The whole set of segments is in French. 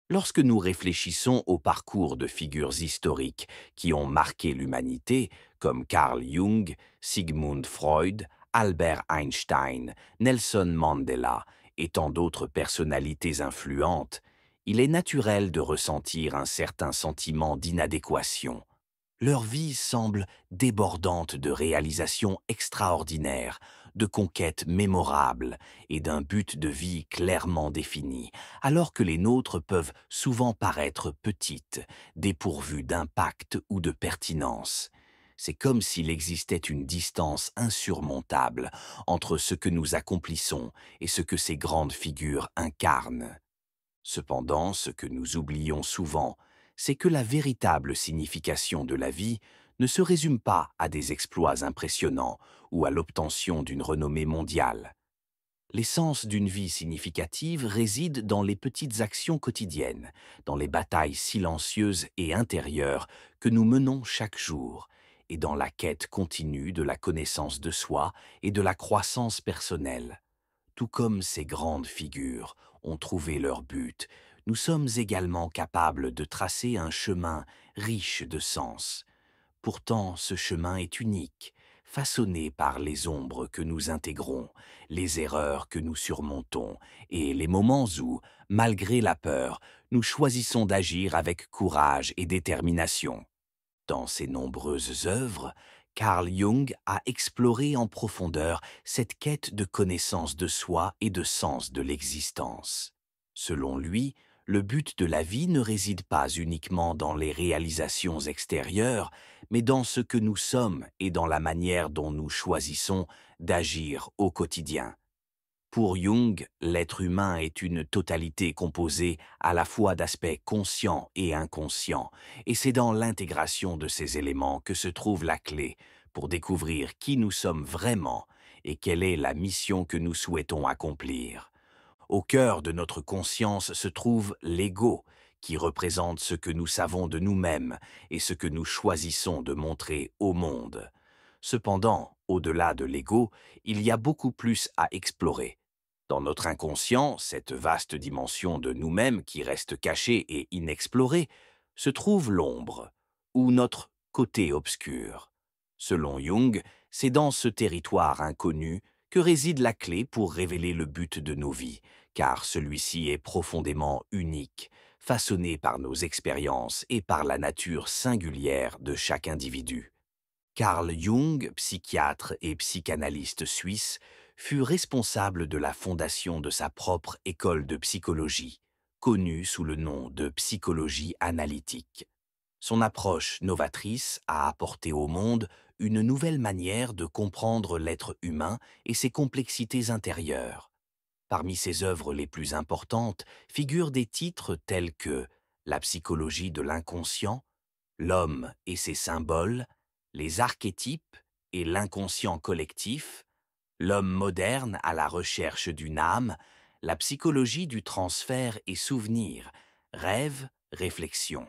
Lorsque nous réfléchissons au parcours de figures historiques qui ont marqué l'humanité, comme Carl Jung, Sigmund Freud, Albert Einstein, Nelson Mandela et tant d'autres personnalités influentes, il est naturel de ressentir un certain sentiment d'inadéquation. Leur vie semble débordante de réalisations extraordinaires, de conquêtes mémorables et d'un but de vie clairement défini, alors que les nôtres peuvent souvent paraître petites, dépourvues d'impact ou de pertinence. C'est comme s'il existait une distance insurmontable entre ce que nous accomplissons et ce que ces grandes figures incarnent. Cependant, ce que nous oublions souvent, c'est que la véritable signification de la vie ne se résume pas à des exploits impressionnants ou à l'obtention d'une renommée mondiale. L'essence d'une vie significative réside dans les petites actions quotidiennes, dans les batailles silencieuses et intérieures que nous menons chaque jour, et dans la quête continue de la connaissance de soi et de la croissance personnelle. Tout comme ces grandes figures ont trouvé leur but, nous sommes également capables de tracer un chemin riche de sens. Pourtant, ce chemin est unique, façonné par les ombres que nous intégrons, les erreurs que nous surmontons et les moments où, malgré la peur, nous choisissons d'agir avec courage et détermination. Dans ses nombreuses œuvres, Carl Jung a exploré en profondeur cette quête de connaissance de soi et de sens de l'existence. Selon lui, le but de la vie ne réside pas uniquement dans les réalisations extérieures, mais dans ce que nous sommes et dans la manière dont nous choisissons d'agir au quotidien. Pour Jung, l'être humain est une totalité composée à la fois d'aspects conscients et inconscients, et c'est dans l'intégration de ces éléments que se trouve la clé pour découvrir qui nous sommes vraiment et quelle est la mission que nous souhaitons accomplir. Au cœur de notre conscience se trouve l'ego, qui représente ce que nous savons de nous-mêmes et ce que nous choisissons de montrer au monde. Cependant, au-delà de l'ego, il y a beaucoup plus à explorer. Dans notre inconscient, cette vaste dimension de nous-mêmes qui reste cachée et inexplorée, se trouve l'ombre, ou notre côté obscur. Selon Jung, c'est dans ce territoire inconnu que réside la clé pour révéler le but de nos vies, car celui-ci est profondément unique, façonné par nos expériences et par la nature singulière de chaque individu. Carl Jung, psychiatre et psychanalyste suisse, fut responsable de la fondation de sa propre école de psychologie, connue sous le nom de psychologie analytique. Son approche novatrice a apporté au monde une nouvelle manière de comprendre l'être humain et ses complexités intérieures. Parmi ses œuvres les plus importantes figurent des titres tels que La psychologie de l'inconscient, L'homme et ses symboles, Les archétypes et l'inconscient collectif, L'homme moderne à la recherche d'une âme, La psychologie du transfert et souvenir, Rêve, réflexion.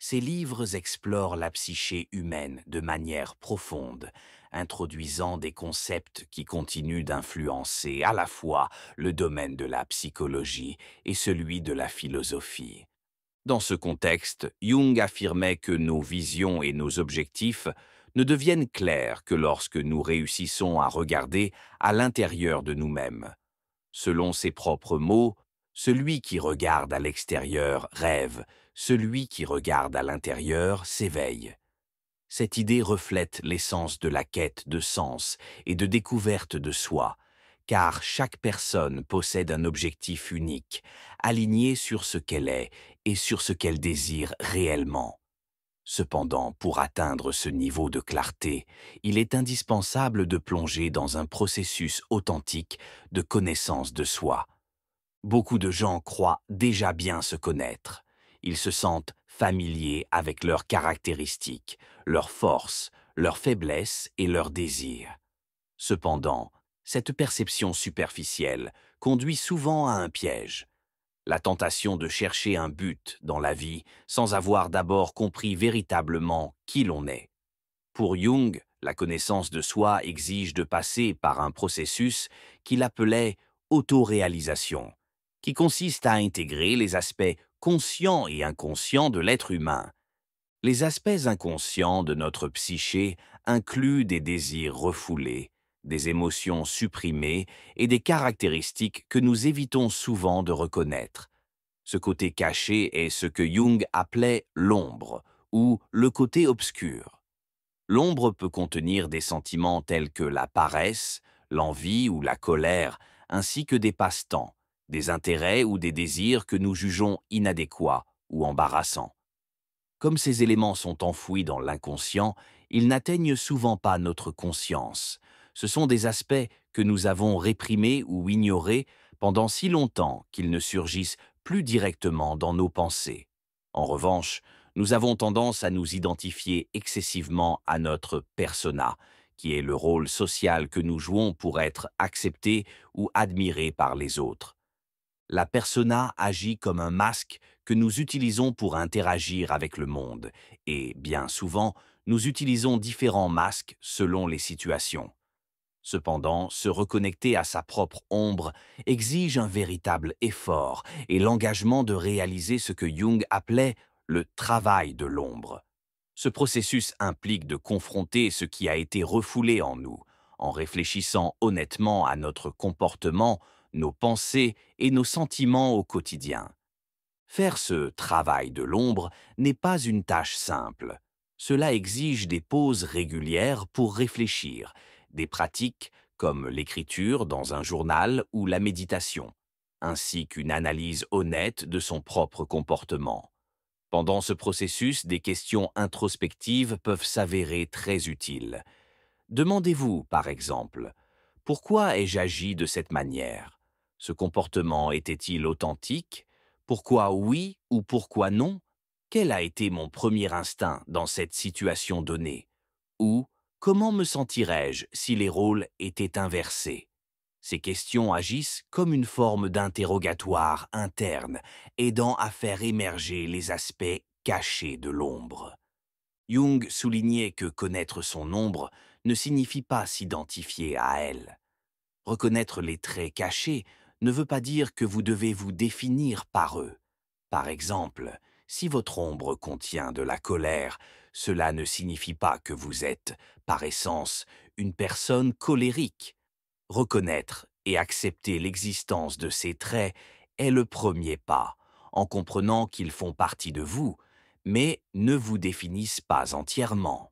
Ces livres explorent la psyché humaine de manière profonde, introduisant des concepts qui continuent d'influencer à la fois le domaine de la psychologie et celui de la philosophie. Dans ce contexte, Jung affirmait que nos visions et nos objectifs ne deviennent clairs que lorsque nous réussissons à regarder à l'intérieur de nous-mêmes. Selon ses propres mots, celui qui regarde à l'extérieur rêve, celui qui regarde à l'intérieur s'éveille. Cette idée reflète l'essence de la quête de sens et de découverte de soi, car chaque personne possède un objectif unique, aligné sur ce qu'elle est et sur ce qu'elle désire réellement. Cependant, pour atteindre ce niveau de clarté, il est indispensable de plonger dans un processus authentique de connaissance de soi. Beaucoup de gens croient déjà bien se connaître. Ils se sentent familiers avec leurs caractéristiques, leurs forces, leurs faiblesses et leurs désirs. Cependant, cette perception superficielle conduit souvent à un piège. La tentation de chercher un but dans la vie sans avoir d'abord compris véritablement qui l'on est. Pour Jung, la connaissance de soi exige de passer par un processus qu'il appelait autoréalisation, qui consiste à intégrer les aspects conscient et inconscient de l'être humain. Les aspects inconscients de notre psyché incluent des désirs refoulés, des émotions supprimées et des caractéristiques que nous évitons souvent de reconnaître. Ce côté caché est ce que Jung appelait l'ombre, ou le côté obscur. L'ombre peut contenir des sentiments tels que la paresse, l'envie ou la colère, ainsi que des passe-temps, des intérêts ou des désirs que nous jugeons inadéquats ou embarrassants. Comme ces éléments sont enfouis dans l'inconscient, ils n'atteignent souvent pas notre conscience. Ce sont des aspects que nous avons réprimés ou ignorés pendant si longtemps qu'ils ne surgissent plus directement dans nos pensées. En revanche, nous avons tendance à nous identifier excessivement à notre persona, qui est le rôle social que nous jouons pour être acceptés ou admirés par les autres. La persona agit comme un masque que nous utilisons pour interagir avec le monde, et bien souvent, nous utilisons différents masques selon les situations. Cependant, se reconnecter à sa propre ombre exige un véritable effort et l'engagement de réaliser ce que Jung appelait le travail de l'ombre. Ce processus implique de confronter ce qui a été refoulé en nous, en réfléchissant honnêtement à notre comportement, nos pensées et nos sentiments au quotidien. Faire ce travail de l'ombre n'est pas une tâche simple. Cela exige des pauses régulières pour réfléchir, des pratiques comme l'écriture dans un journal ou la méditation, ainsi qu'une analyse honnête de son propre comportement. Pendant ce processus, des questions introspectives peuvent s'avérer très utiles. Demandez-vous, par exemple, pourquoi ai-je agi de cette manière? Ce comportement était-il authentique? Pourquoi oui ou pourquoi non? Quel a été mon premier instinct dans cette situation donnée? Ou comment me sentirais-je si les rôles étaient inversés? Ces questions agissent comme une forme d'interrogatoire interne, aidant à faire émerger les aspects cachés de l'ombre. Jung soulignait que connaître son ombre ne signifie pas s'identifier à elle. Reconnaître les traits cachés ne veut pas dire que vous devez vous définir par eux. Par exemple, si votre ombre contient de la colère, cela ne signifie pas que vous êtes, par essence, une personne colérique. Reconnaître et accepter l'existence de ces traits est le premier pas, en comprenant qu'ils font partie de vous, mais ne vous définissent pas entièrement.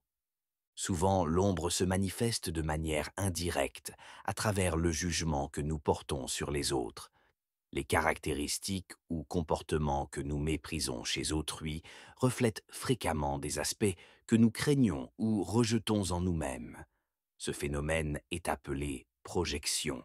Souvent, l'ombre se manifeste de manière indirecte, à travers le jugement que nous portons sur les autres. Les caractéristiques ou comportements que nous méprisons chez autrui reflètent fréquemment des aspects que nous craignons ou rejetons en nous-mêmes. Ce phénomène est appelé projection.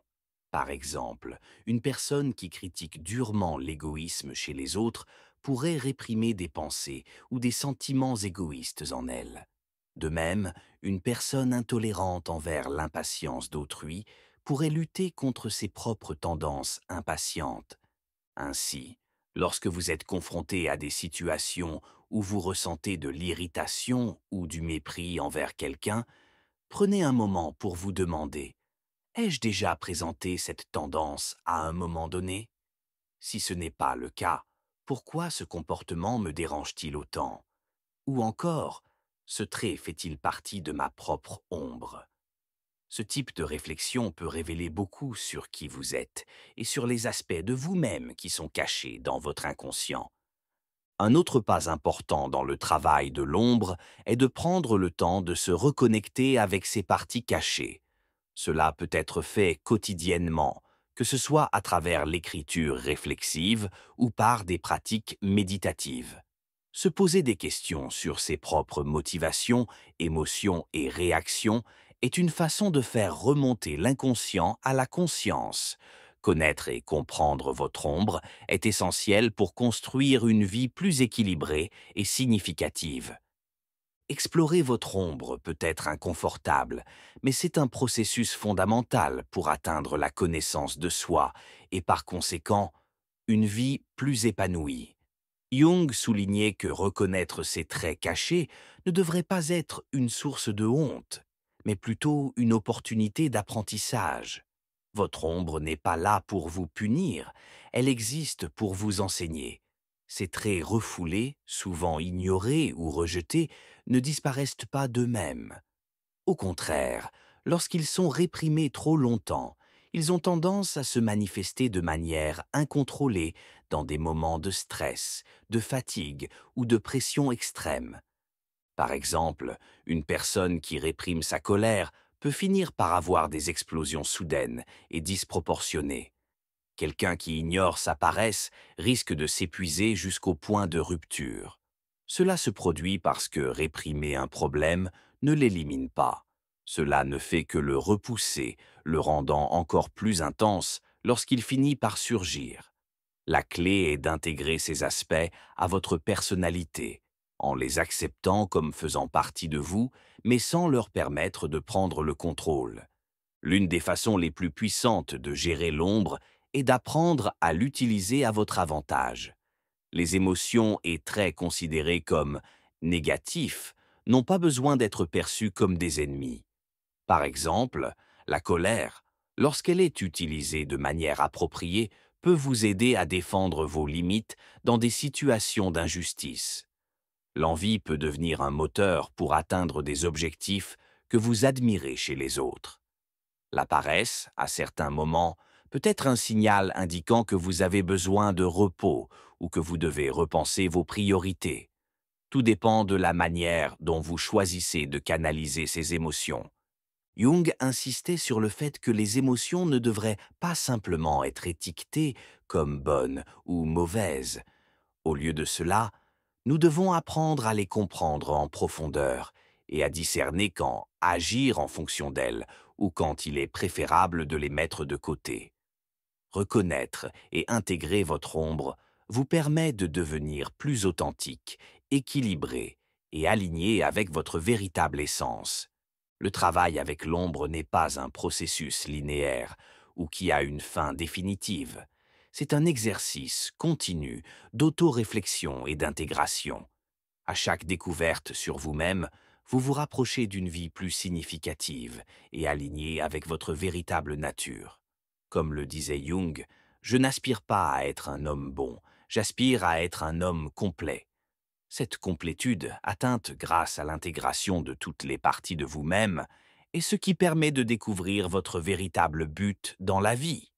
Par exemple, une personne qui critique durement l'égoïsme chez les autres pourrait réprimer des pensées ou des sentiments égoïstes en elle. De même, une personne intolérante envers l'impatience d'autrui pourrait lutter contre ses propres tendances impatientes. Ainsi, lorsque vous êtes confronté à des situations où vous ressentez de l'irritation ou du mépris envers quelqu'un, prenez un moment pour vous demander: ai-je déjà présenté cette tendance à un moment donné? Si ce n'est pas le cas, pourquoi ce comportement me dérange-t-il autant? Ou encore, ce trait fait-il partie de ma propre ombre? Ce type de réflexion peut révéler beaucoup sur qui vous êtes et sur les aspects de vous-même qui sont cachés dans votre inconscient. Un autre pas important dans le travail de l'ombre est de prendre le temps de se reconnecter avec ces parties cachées. Cela peut être fait quotidiennement, que ce soit à travers l'écriture réflexive ou par des pratiques méditatives. Se poser des questions sur ses propres motivations, émotions et réactions est une façon de faire remonter l'inconscient à la conscience. Connaître et comprendre votre ombre est essentiel pour construire une vie plus équilibrée et significative. Explorer votre ombre peut être inconfortable, mais c'est un processus fondamental pour atteindre la connaissance de soi et par conséquent, une vie plus épanouie. Jung soulignait que reconnaître ses traits cachés ne devrait pas être une source de honte, mais plutôt une opportunité d'apprentissage. Votre ombre n'est pas là pour vous punir, elle existe pour vous enseigner. Ces traits refoulés, souvent ignorés ou rejetés, ne disparaissent pas d'eux-mêmes. Au contraire, lorsqu'ils sont réprimés trop longtemps, ils ont tendance à se manifester de manière incontrôlée dans des moments de stress, de fatigue ou de pression extrême. Par exemple, une personne qui réprime sa colère peut finir par avoir des explosions soudaines et disproportionnées. Quelqu'un qui ignore sa paresse risque de s'épuiser jusqu'au point de rupture. Cela se produit parce que réprimer un problème ne l'élimine pas. Cela ne fait que le repousser, le rendant encore plus intense lorsqu'il finit par surgir. La clé est d'intégrer ces aspects à votre personnalité, en les acceptant comme faisant partie de vous, mais sans leur permettre de prendre le contrôle. L'une des façons les plus puissantes de gérer l'ombre est d'apprendre à l'utiliser à votre avantage. Les émotions et traits considérés comme négatifs n'ont pas besoin d'être perçus comme des ennemis. Par exemple, la colère, lorsqu'elle est utilisée de manière appropriée, peut vous aider à défendre vos limites dans des situations d'injustice. L'envie peut devenir un moteur pour atteindre des objectifs que vous admirez chez les autres. La paresse, à certains moments, peut être un signal indiquant que vous avez besoin de repos ou que vous devez repenser vos priorités. Tout dépend de la manière dont vous choisissez de canaliser ces émotions. Jung insistait sur le fait que les émotions ne devraient pas simplement être étiquetées comme bonnes ou mauvaises. Au lieu de cela, nous devons apprendre à les comprendre en profondeur et à discerner quand agir en fonction d'elles ou quand il est préférable de les mettre de côté. Reconnaître et intégrer votre ombre vous permet de devenir plus authentique, équilibré et aligné avec votre véritable essence. Le travail avec l'ombre n'est pas un processus linéaire ou qui a une fin définitive. C'est un exercice continu d'auto-réflexion et d'intégration. À chaque découverte sur vous-même, vous vous rapprochez d'une vie plus significative et alignée avec votre véritable nature. Comme le disait Jung, je n'aspire pas à être un homme bon, j'aspire à être un homme complet. Cette complétude, atteinte grâce à l'intégration de toutes les parties de vous-même, est ce qui permet de découvrir votre véritable but dans la vie.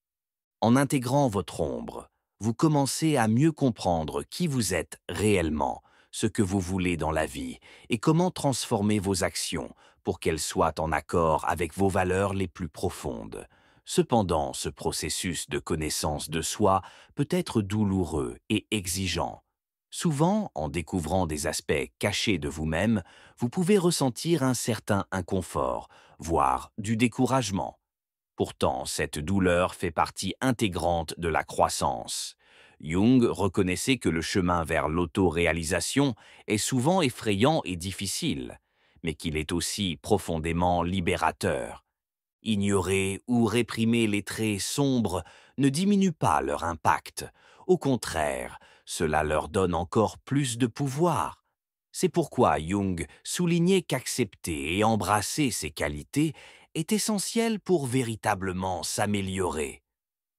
En intégrant votre ombre, vous commencez à mieux comprendre qui vous êtes réellement, ce que vous voulez dans la vie et comment transformer vos actions pour qu'elles soient en accord avec vos valeurs les plus profondes. Cependant, ce processus de connaissance de soi peut être douloureux et exigeant. Souvent, en découvrant des aspects cachés de vous-même, vous pouvez ressentir un certain inconfort, voire du découragement. Pourtant, cette douleur fait partie intégrante de la croissance. Jung reconnaissait que le chemin vers l'autoréalisation est souvent effrayant et difficile, mais qu'il est aussi profondément libérateur. Ignorer ou réprimer les traits sombres ne diminue pas leur impact. Au contraire, cela leur donne encore plus de pouvoir. C'est pourquoi Jung soulignait qu'accepter et embrasser ces qualités est essentiel pour véritablement s'améliorer.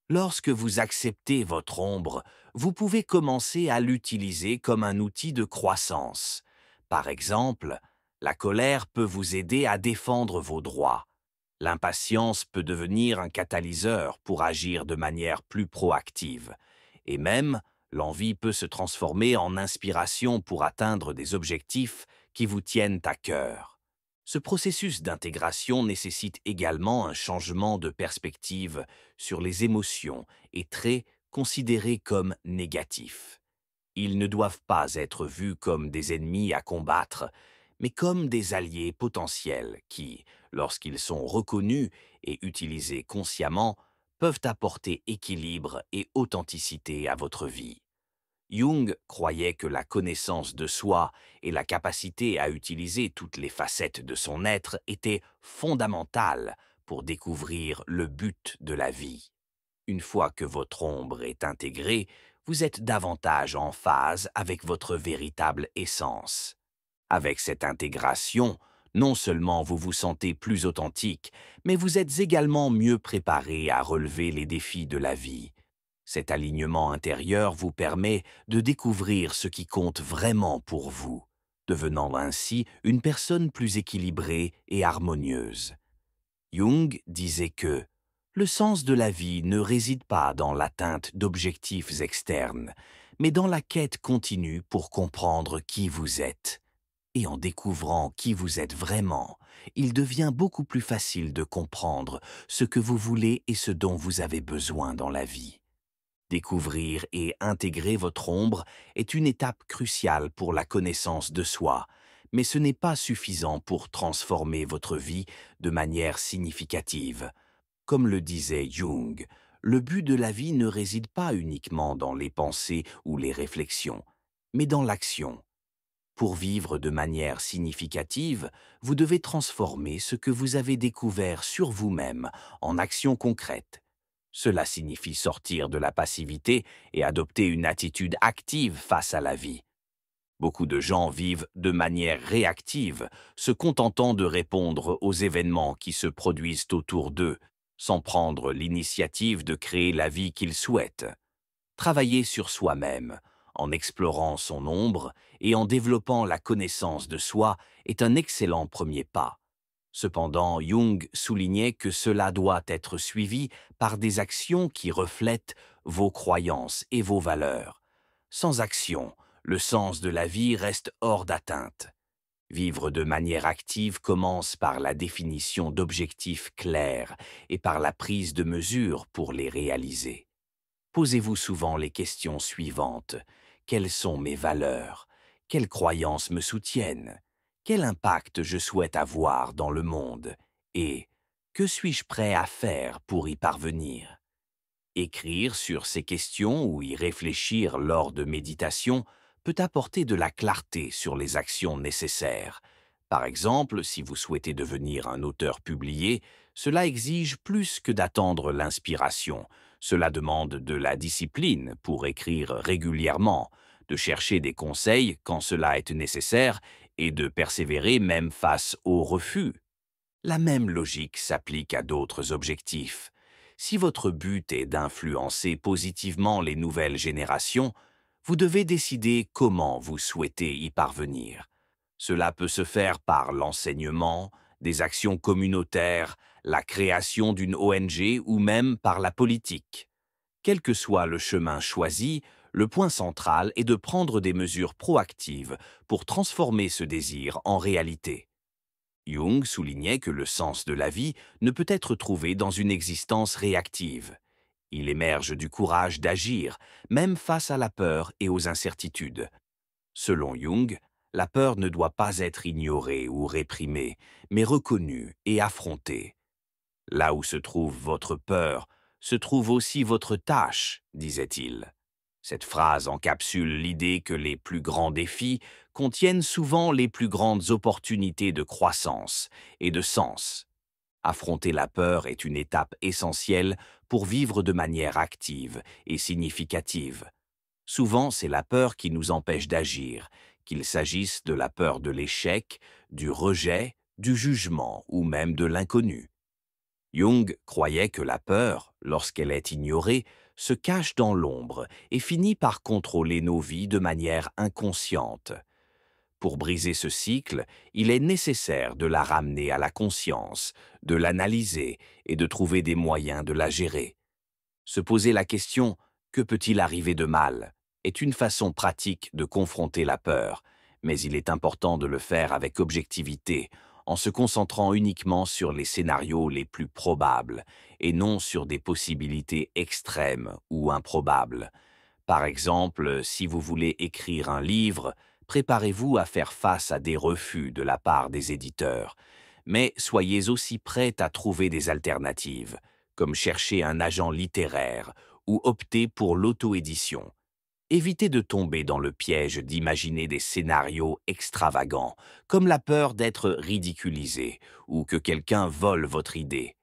Lorsque vous acceptez votre ombre, vous pouvez commencer à l'utiliser comme un outil de croissance. Par exemple, la colère peut vous aider à défendre vos droits. L'impatience peut devenir un catalyseur pour agir de manière plus proactive. Et même, l'envie peut se transformer en inspiration pour atteindre des objectifs qui vous tiennent à cœur. Ce processus d'intégration nécessite également un changement de perspective sur les émotions et traits considérés comme négatifs. Ils ne doivent pas être vus comme des ennemis à combattre, mais comme des alliés potentiels qui, lorsqu'ils sont reconnus et utilisés consciemment, peuvent apporter équilibre et authenticité à votre vie. Jung croyait que la connaissance de soi et la capacité à utiliser toutes les facettes de son être étaient fondamentales pour découvrir le but de la vie. Une fois que votre ombre est intégrée, vous êtes davantage en phase avec votre véritable essence. Avec cette intégration, non seulement vous vous sentez plus authentique, mais vous êtes également mieux préparé à relever les défis de la vie. Cet alignement intérieur vous permet de découvrir ce qui compte vraiment pour vous, devenant ainsi une personne plus équilibrée et harmonieuse. Jung disait que le sens de la vie ne réside pas dans l'atteinte d'objectifs externes, mais dans la quête continue pour comprendre qui vous êtes. Et en découvrant qui vous êtes vraiment, il devient beaucoup plus facile de comprendre ce que vous voulez et ce dont vous avez besoin dans la vie. Découvrir et intégrer votre ombre est une étape cruciale pour la connaissance de soi, mais ce n'est pas suffisant pour transformer votre vie de manière significative. Comme le disait Jung, le but de la vie ne réside pas uniquement dans les pensées ou les réflexions, mais dans l'action. Pour vivre de manière significative, vous devez transformer ce que vous avez découvert sur vous-même en actions concrètes. Cela signifie sortir de la passivité et adopter une attitude active face à la vie. Beaucoup de gens vivent de manière réactive, se contentant de répondre aux événements qui se produisent autour d'eux, sans prendre l'initiative de créer la vie qu'ils souhaitent. Travailler sur soi-même, en explorant son ombre et en développant la connaissance de soi est un excellent premier pas. Cependant, Jung soulignait que cela doit être suivi par des actions qui reflètent vos croyances et vos valeurs. Sans action, le sens de la vie reste hors d'atteinte. Vivre de manière active commence par la définition d'objectifs clairs et par la prise de mesures pour les réaliser. Posez-vous souvent les questions suivantes. Quelles sont mes valeurs? Quelles croyances me soutiennent? Quel impact je souhaite avoir dans le monde? Et que suis-je prêt à faire pour y parvenir? Écrire sur ces questions ou y réfléchir lors de méditation peut apporter de la clarté sur les actions nécessaires. Par exemple, si vous souhaitez devenir un auteur publié, cela exige plus que d'attendre l'inspiration. Cela demande de la discipline pour écrire régulièrement, de chercher des conseils quand cela est nécessaire et de persévérer même face aux refus. La même logique s'applique à d'autres objectifs. Si votre but est d'influencer positivement les nouvelles générations, vous devez décider comment vous souhaitez y parvenir. Cela peut se faire par l'enseignement, des actions communautaires, la création d'une ONG ou même par la politique. Quel que soit le chemin choisi, le point central est de prendre des mesures proactives pour transformer ce désir en réalité. Jung soulignait que le sens de la vie ne peut être trouvé dans une existence réactive. Il émerge du courage d'agir, même face à la peur et aux incertitudes. Selon Jung, la peur ne doit pas être ignorée ou réprimée, mais reconnue et affrontée. Là où se trouve votre peur, se trouve aussi votre tâche, disait-il. Cette phrase encapsule l'idée que les plus grands défis contiennent souvent les plus grandes opportunités de croissance et de sens. Affronter la peur est une étape essentielle pour vivre de manière active et significative. Souvent, c'est la peur qui nous empêche d'agir, qu'il s'agisse de la peur de l'échec, du rejet, du jugement ou même de l'inconnu. Jung croyait que la peur, lorsqu'elle est ignorée, se cache dans l'ombre et finit par contrôler nos vies de manière inconsciente. Pour briser ce cycle, il est nécessaire de la ramener à la conscience, de l'analyser et de trouver des moyens de la gérer. Se poser la question « Que peut-il arriver de mal ?» est une façon pratique de confronter la peur, mais il est important de le faire avec objectivité, en se concentrant uniquement sur les scénarios les plus probables et non sur des possibilités extrêmes ou improbables. Par exemple, si vous voulez écrire un livre, préparez-vous à faire face à des refus de la part des éditeurs, mais soyez aussi prêt à trouver des alternatives, comme chercher un agent littéraire ou opter pour l'auto-édition. Évitez de tomber dans le piège d'imaginer des scénarios extravagants, comme la peur d'être ridiculisé ou que quelqu'un vole votre idée.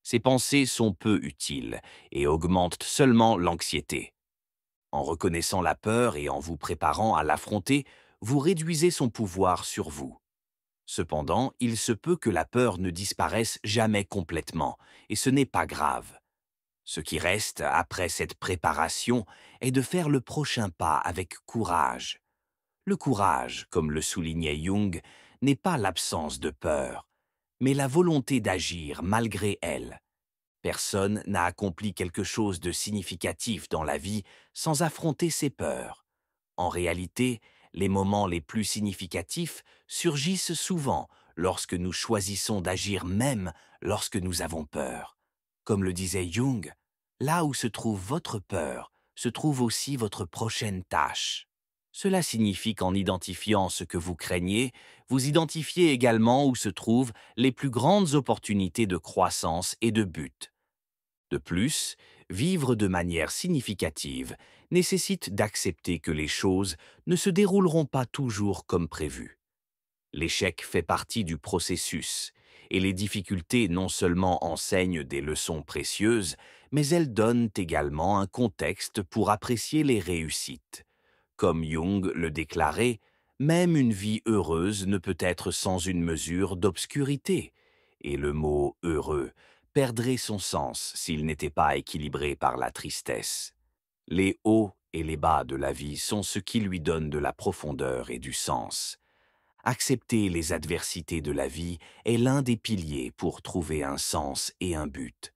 Ces pensées sont peu utiles et augmentent seulement l'anxiété. En reconnaissant la peur et en vous préparant à l'affronter, vous réduisez son pouvoir sur vous. Cependant, il se peut que la peur ne disparaisse jamais complètement, et ce n'est pas grave. Ce qui reste après cette préparation est de faire le prochain pas avec courage. Le courage, comme le soulignait Jung, n'est pas l'absence de peur, mais la volonté d'agir malgré elle. Personne n'a accompli quelque chose de significatif dans la vie sans affronter ses peurs. En réalité, les moments les plus significatifs surgissent souvent lorsque nous choisissons d'agir même lorsque nous avons peur. Comme le disait Jung, là où se trouve votre peur, se trouve aussi votre prochaine tâche. Cela signifie qu'en identifiant ce que vous craignez, vous identifiez également où se trouvent les plus grandes opportunités de croissance et de but. De plus, vivre de manière significative nécessite d'accepter que les choses ne se dérouleront pas toujours comme prévu. L'échec fait partie du processus, et les difficultés non seulement enseignent des leçons précieuses, mais elles donnent également un contexte pour apprécier les réussites. Comme Jung le déclarait, même une vie heureuse ne peut être sans une mesure d'obscurité, et le mot « heureux » perdrait son sens s'il n'était pas équilibré par la tristesse. Les hauts et les bas de la vie sont ce qui lui donne de la profondeur et du sens. Accepter les adversités de la vie est l'un des piliers pour trouver un sens et un but.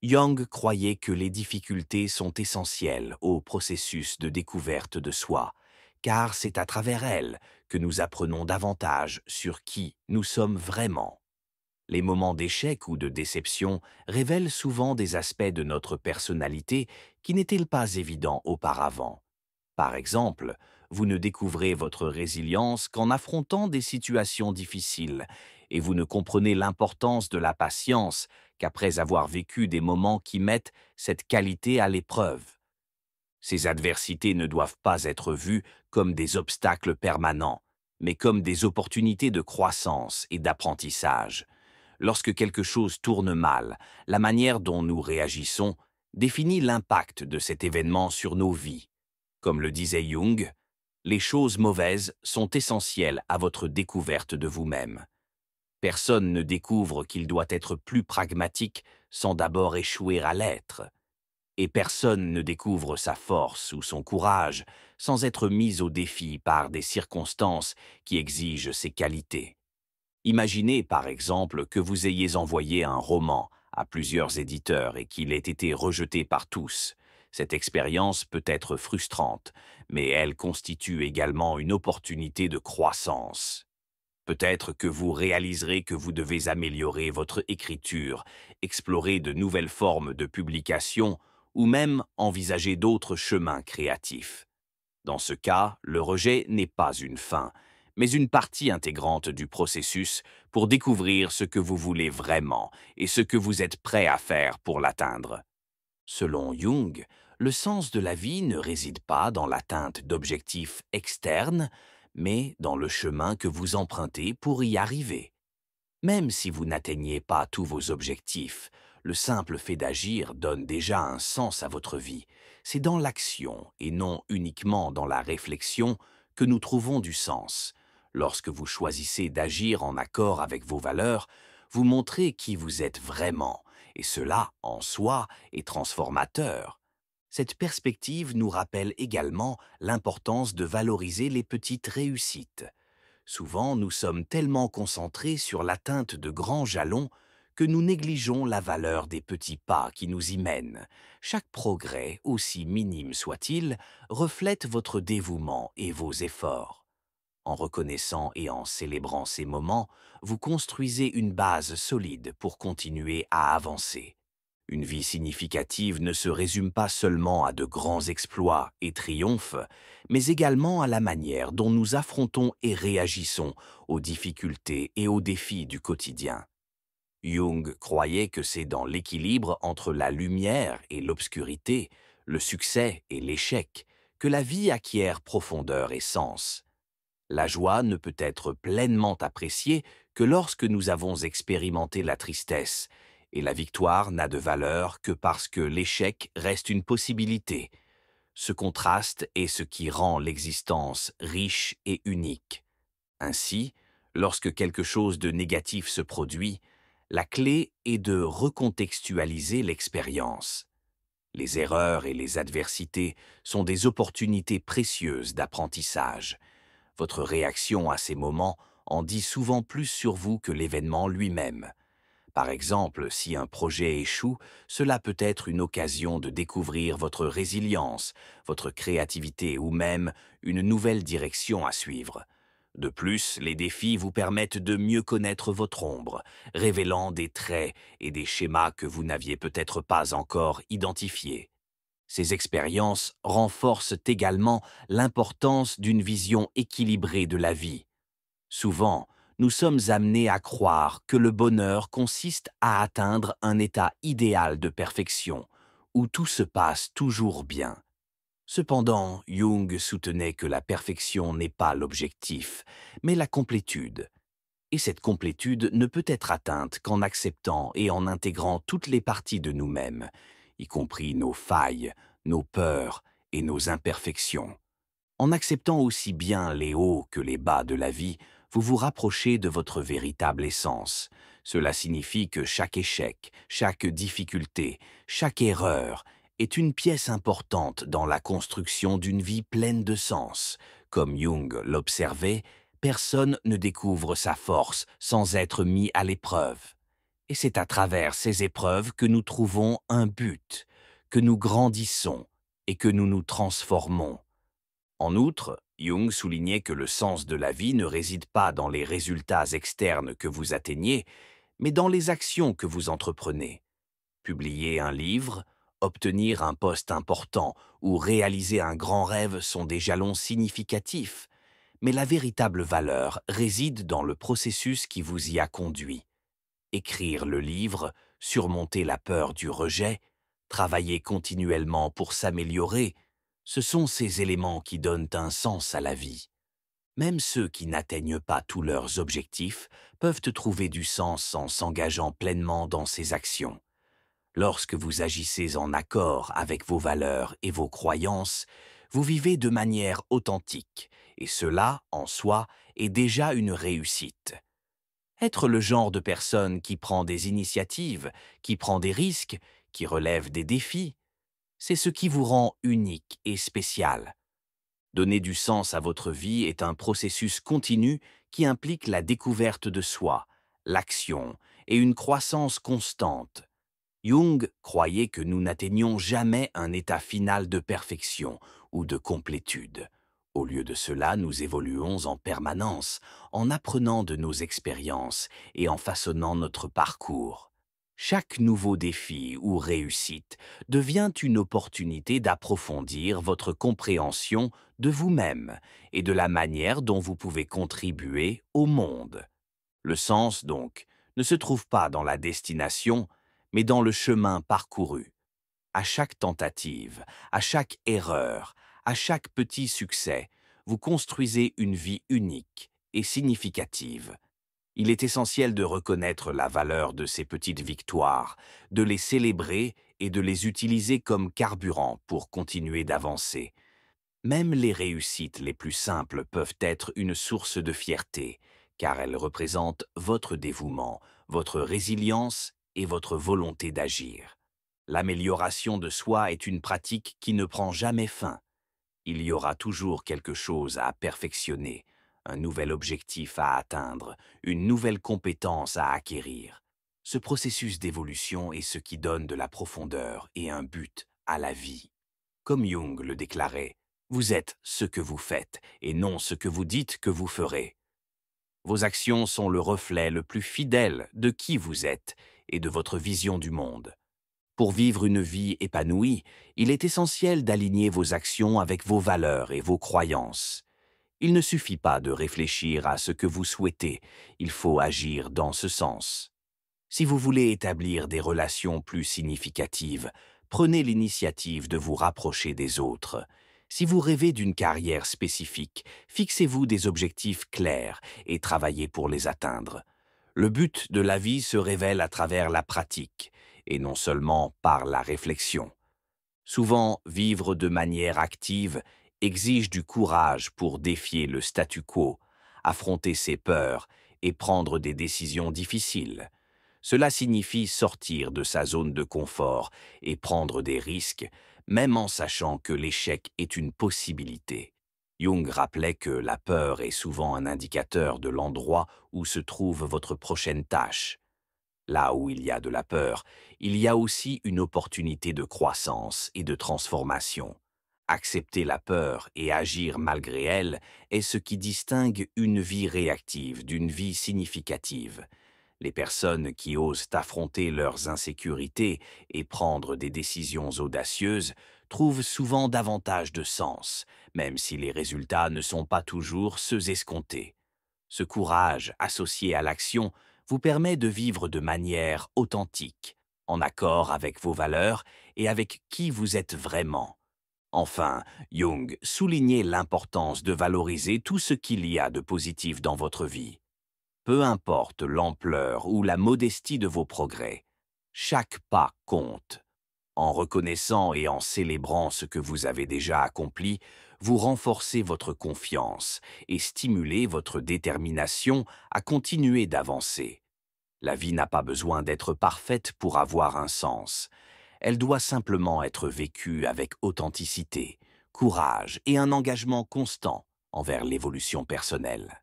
Jung croyait que les difficultés sont essentielles au processus de découverte de soi, car c'est à travers elles que nous apprenons davantage sur qui nous sommes vraiment. Les moments d'échec ou de déception révèlent souvent des aspects de notre personnalité qui n'étaient pas évidents auparavant. Par exemple, vous ne découvrez votre résilience qu'en affrontant des situations difficiles, et vous ne comprenez l'importance de la patience qu'après avoir vécu des moments qui mettent cette qualité à l'épreuve. Ces adversités ne doivent pas être vues comme des obstacles permanents, mais comme des opportunités de croissance et d'apprentissage. Lorsque quelque chose tourne mal, la manière dont nous réagissons définit l'impact de cet événement sur nos vies. Comme le disait Jung, les choses mauvaises sont essentielles à votre découverte de vous-même. Personne ne découvre qu'il doit être plus pragmatique sans d'abord échouer à l'être. Et personne ne découvre sa force ou son courage sans être mis au défi par des circonstances qui exigent ses qualités. Imaginez par exemple que vous ayez envoyé un roman à plusieurs éditeurs et qu'il ait été rejeté par tous. Cette expérience peut être frustrante, mais elle constitue également une opportunité de croissance. Peut-être que vous réaliserez que vous devez améliorer votre écriture, explorer de nouvelles formes de publication ou même envisager d'autres chemins créatifs. Dans ce cas, le rejet n'est pas une fin, mais une partie intégrante du processus pour découvrir ce que vous voulez vraiment et ce que vous êtes prêt à faire pour l'atteindre. Selon Jung, le sens de la vie ne réside pas dans l'atteinte d'objectifs externes, mais dans le chemin que vous empruntez pour y arriver. Même si vous n'atteignez pas tous vos objectifs, le simple fait d'agir donne déjà un sens à votre vie. C'est dans l'action et non uniquement dans la réflexion que nous trouvons du sens. Lorsque vous choisissez d'agir en accord avec vos valeurs, vous montrez qui vous êtes vraiment, et cela, en soi, est transformateur. Cette perspective nous rappelle également l'importance de valoriser les petites réussites. Souvent, nous sommes tellement concentrés sur l'atteinte de grands jalons que nous négligeons la valeur des petits pas qui nous y mènent. Chaque progrès, aussi minime soit-il, reflète votre dévouement et vos efforts. En reconnaissant et en célébrant ces moments, vous construisez une base solide pour continuer à avancer. Une vie significative ne se résume pas seulement à de grands exploits et triomphes, mais également à la manière dont nous affrontons et réagissons aux difficultés et aux défis du quotidien. Jung croyait que c'est dans l'équilibre entre la lumière et l'obscurité, le succès et l'échec, que la vie acquiert profondeur et sens. La joie ne peut être pleinement appréciée que lorsque nous avons expérimenté la tristesse, et la victoire n'a de valeur que parce que l'échec reste une possibilité. Ce contraste est ce qui rend l'existence riche et unique. Ainsi, lorsque quelque chose de négatif se produit, la clé est de recontextualiser l'expérience. Les erreurs et les adversités sont des opportunités précieuses d'apprentissage. Votre réaction à ces moments en dit souvent plus sur vous que l'événement lui-même. Par exemple, si un projet échoue, cela peut être une occasion de découvrir votre résilience, votre créativité ou même une nouvelle direction à suivre. De plus, les défis vous permettent de mieux connaître votre ombre, révélant des traits et des schémas que vous n'aviez peut-être pas encore identifiés. Ces expériences renforcent également l'importance d'une vision équilibrée de la vie. Souvent, nous sommes amenés à croire que le bonheur consiste à atteindre un état idéal de perfection, où tout se passe toujours bien. Cependant, Jung soutenait que la perfection n'est pas l'objectif, mais la complétude. Et cette complétude ne peut être atteinte qu'en acceptant et en intégrant toutes les parties de nous-mêmes, y compris nos failles, nos peurs et nos imperfections. En acceptant aussi bien les hauts que les bas de la vie, vous vous rapprochez de votre véritable essence. Cela signifie que chaque échec, chaque difficulté, chaque erreur est une pièce importante dans la construction d'une vie pleine de sens. Comme Jung l'observait, personne ne découvre sa force sans être mis à l'épreuve. Et c'est à travers ces épreuves que nous trouvons un but, que nous grandissons et que nous nous transformons. En outre, Jung soulignait que le sens de la vie ne réside pas dans les résultats externes que vous atteignez, mais dans les actions que vous entreprenez. Publier un livre, obtenir un poste important ou réaliser un grand rêve sont des jalons significatifs, mais la véritable valeur réside dans le processus qui vous y a conduit. Écrire le livre, surmonter la peur du rejet, travailler continuellement pour s'améliorer, ce sont ces éléments qui donnent un sens à la vie. Même ceux qui n'atteignent pas tous leurs objectifs peuvent trouver du sens en s'engageant pleinement dans ces actions. Lorsque vous agissez en accord avec vos valeurs et vos croyances, vous vivez de manière authentique, et cela, en soi, est déjà une réussite. Être le genre de personne qui prend des initiatives, qui prend des risques, qui relève des défis, c'est ce qui vous rend unique et spécial. Donner du sens à votre vie est un processus continu qui implique la découverte de soi, l'action et une croissance constante. Jung croyait que nous n'atteignions jamais un état final de perfection ou de complétude. Au lieu de cela, nous évoluons en permanence, en apprenant de nos expériences et en façonnant notre parcours. Chaque nouveau défi ou réussite devient une opportunité d'approfondir votre compréhension de vous-même et de la manière dont vous pouvez contribuer au monde. Le sens, donc, ne se trouve pas dans la destination, mais dans le chemin parcouru. À chaque tentative, à chaque erreur, à chaque petit succès, vous construisez une vie unique et significative. Il est essentiel de reconnaître la valeur de ces petites victoires, de les célébrer et de les utiliser comme carburant pour continuer d'avancer. Même les réussites les plus simples peuvent être une source de fierté, car elles représentent votre dévouement, votre résilience et votre volonté d'agir. L'amélioration de soi est une pratique qui ne prend jamais fin. Il y aura toujours quelque chose à perfectionner, un nouvel objectif à atteindre, une nouvelle compétence à acquérir. Ce processus d'évolution est ce qui donne de la profondeur et un but à la vie. Comme Jung le déclarait, vous êtes ce que vous faites et non ce que vous dites que vous ferez. Vos actions sont le reflet le plus fidèle de qui vous êtes et de votre vision du monde. Pour vivre une vie épanouie, il est essentiel d'aligner vos actions avec vos valeurs et vos croyances. Il ne suffit pas de réfléchir à ce que vous souhaitez, il faut agir dans ce sens. Si vous voulez établir des relations plus significatives, prenez l'initiative de vous rapprocher des autres. Si vous rêvez d'une carrière spécifique, fixez-vous des objectifs clairs et travaillez pour les atteindre. Le but de la vie se révèle à travers la pratique, et non seulement par la réflexion. Souvent, vivre de manière active exige du courage pour défier le statu quo, affronter ses peurs et prendre des décisions difficiles. Cela signifie sortir de sa zone de confort et prendre des risques, même en sachant que l'échec est une possibilité. Jung rappelait que la peur est souvent un indicateur de l'endroit où se trouve votre prochaine tâche. Là où il y a de la peur, il y a aussi une opportunité de croissance et de transformation. Accepter la peur et agir malgré elle est ce qui distingue une vie réactive d'une vie significative. Les personnes qui osent affronter leurs insécurités et prendre des décisions audacieuses trouvent souvent davantage de sens, même si les résultats ne sont pas toujours ceux escomptés. Ce courage, associé à l'action, vous permet de vivre de manière authentique, en accord avec vos valeurs et avec qui vous êtes vraiment. Enfin, Jung soulignait l'importance de valoriser tout ce qu'il y a de positif dans votre vie. Peu importe l'ampleur ou la modestie de vos progrès, chaque pas compte. En reconnaissant et en célébrant ce que vous avez déjà accompli, vous renforcez votre confiance et stimulez votre détermination à continuer d'avancer. La vie n'a pas besoin d'être parfaite pour avoir un sens. Elle doit simplement être vécue avec authenticité, courage et un engagement constant envers l'évolution personnelle.